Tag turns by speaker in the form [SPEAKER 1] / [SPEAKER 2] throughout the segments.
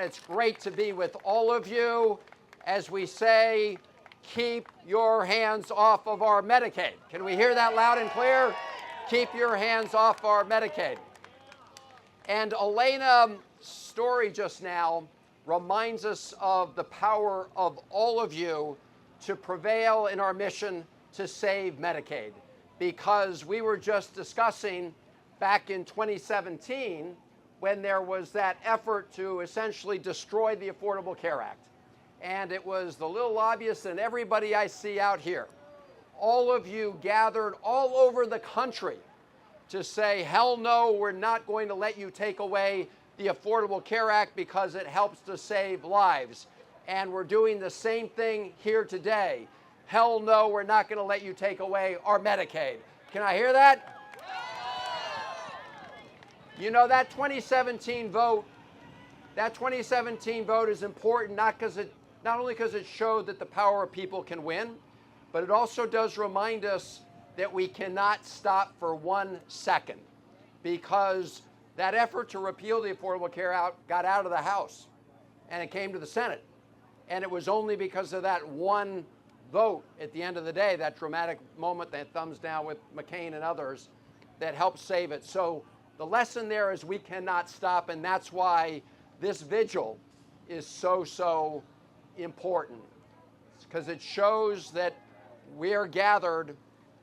[SPEAKER 1] it's great to be with all of you as we say, keep your hands off of our Medicaid. Can we hear that loud and clear? Keep your hands off our Medicaid. And Elena's story just now reminds us of the power of all of you to prevail in our mission to save Medicaid. Because we were just discussing back in 2017 when there was that effort to essentially destroy the Affordable Care Act. And it was the little lobbyists and everybody I see out here. All of you gathered all over the country to say, hell no, we're not going to let you take away the Affordable Care Act because it helps to save lives. And we're doing the same thing here today. Hell no, we're not going to let you take away our Medicaid. Can I hear that? You know, that 2017 vote is important not only because it showed that the power of people can win, but it also does remind us that we cannot stop for 1 second, because that effort to repeal the Affordable Care Act got out of the House and it came to the Senate. And it was only because of that one vote at the end of the day, that dramatic moment, that thumbs down with McCain and others, that helped save it. So the lesson there is we cannot stop, and that's why this vigil is so important, because it shows that we are gathered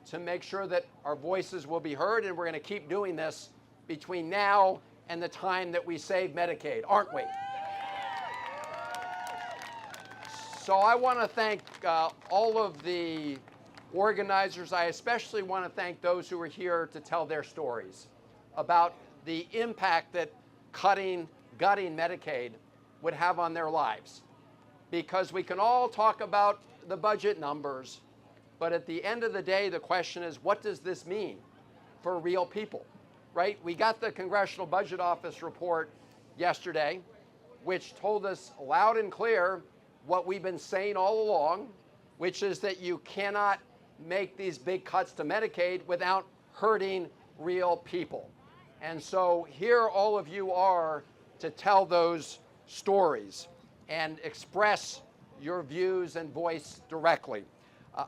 [SPEAKER 1] to make sure that our voices will be heard, and we're going to keep doing this between now and the time that we save Medicaid, aren't we? So I want to thank all of the organizers. I especially want to thank those who are here to tell their stories about the impact that gutting Medicaid would have on their lives. Because we can all talk about the budget numbers, but at the end of the day, the question is, what does this mean for real people, right? We got the Congressional Budget Office report yesterday, which told us loud and clear what we've been saying all along, which is that you cannot make these big cuts to Medicaid without hurting real people. And so here all of you are to tell those stories and express your views and voice directly.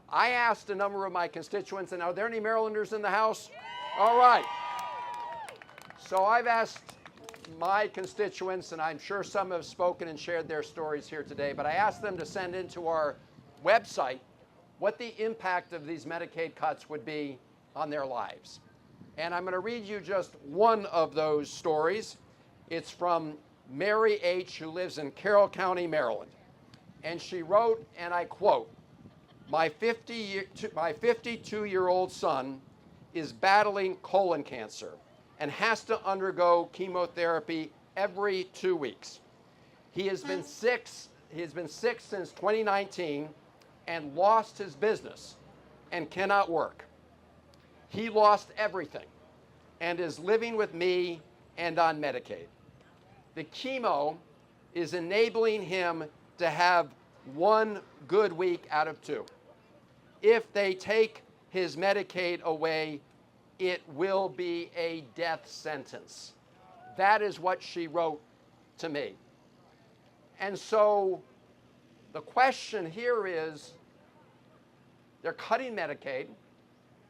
[SPEAKER 1] I asked a number of my constituents, and are there any Marylanders in the House? All right. So I've asked my constituents, and I'm sure some have spoken and shared their stories here today, but I asked them to send into our website what the impact of these Medicaid cuts would be on their lives. And I'm going to read you just one of those stories. It's from Mary H., who lives in Carroll County, Maryland. And she wrote, and I quote, my 52-year-old son is battling colon cancer and has to undergo chemotherapy every 2 weeks. He has been sick since 2019 and lost his business and cannot work. He lost everything and is living with me and on Medicaid. The chemo is enabling him to have 1 good week out of 2. If they take his Medicaid away, it will be a death sentence. That is what she wrote to me. And so the question here is, they're cutting Medicaid.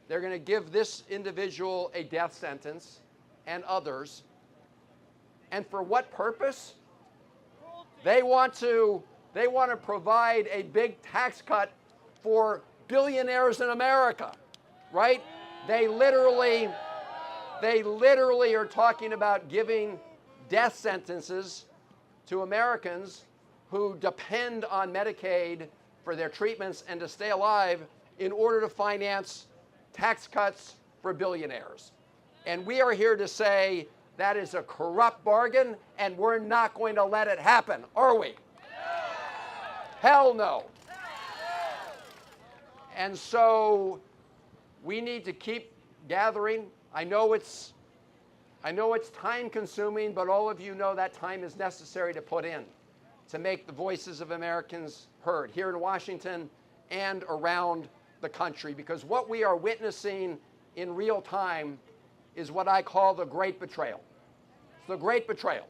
[SPEAKER 1] They're going to give this individual a death sentence and others. And for what purpose? They want to provide a big tax cut for billionaires in America, right? They literally are talking about giving death sentences to Americans who depend on Medicaid for their treatments and to stay alive in order to finance tax cuts for billionaires. And we are here to say that is a corrupt bargain, and we're not going to let it happen, are we? Hell no. And so we need to keep gathering. I know it's time consuming, but all of you know that time is necessary to put in to make the voices of Americans heard here in Washington and around the country, because what we are witnessing in real time is what I call the great betrayal. It's the great betrayal,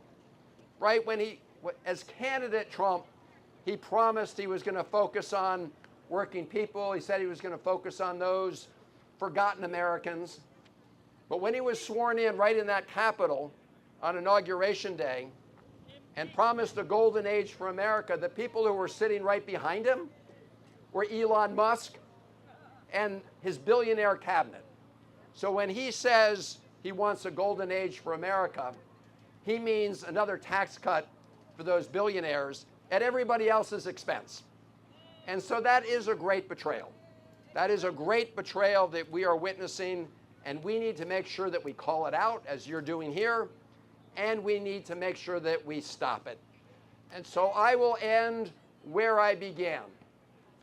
[SPEAKER 1] right? When as candidate Trump, he promised he was going to focus on working people. He said he was going to focus on those forgotten Americans. But when he was sworn in right in that Capitol on Inauguration Day and promised a golden age for America, the people who were sitting right behind him were Elon Musk and his billionaire cabinet. So when he says he wants a golden age for America, he means another tax cut for those billionaires at everybody else's expense. And so that is a great betrayal. That is a great betrayal that we are witnessing, and we need to make sure that we call it out, as you're doing here, and we need to make sure that we stop it. And so I will end where I began,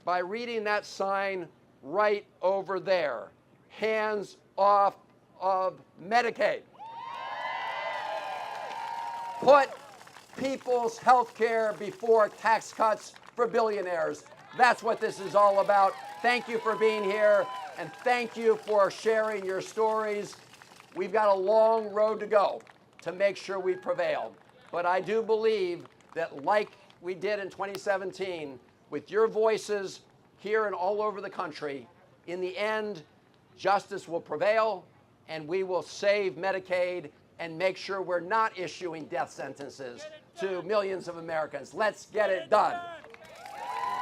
[SPEAKER 1] by reading that sign right over there. Hands off of Medicaid. Put people's health care before tax cuts for billionaires. That's what this is all about. Thank you for being here, and thank you for sharing your stories. We've got a long road to go to make sure we prevail. But I do believe that, like we did in 2017, with your voices here and all over the country, in the end, justice will prevail, and we will save Medicaid and make sure we're not issuing death sentences to millions of Americans. Let's get it done.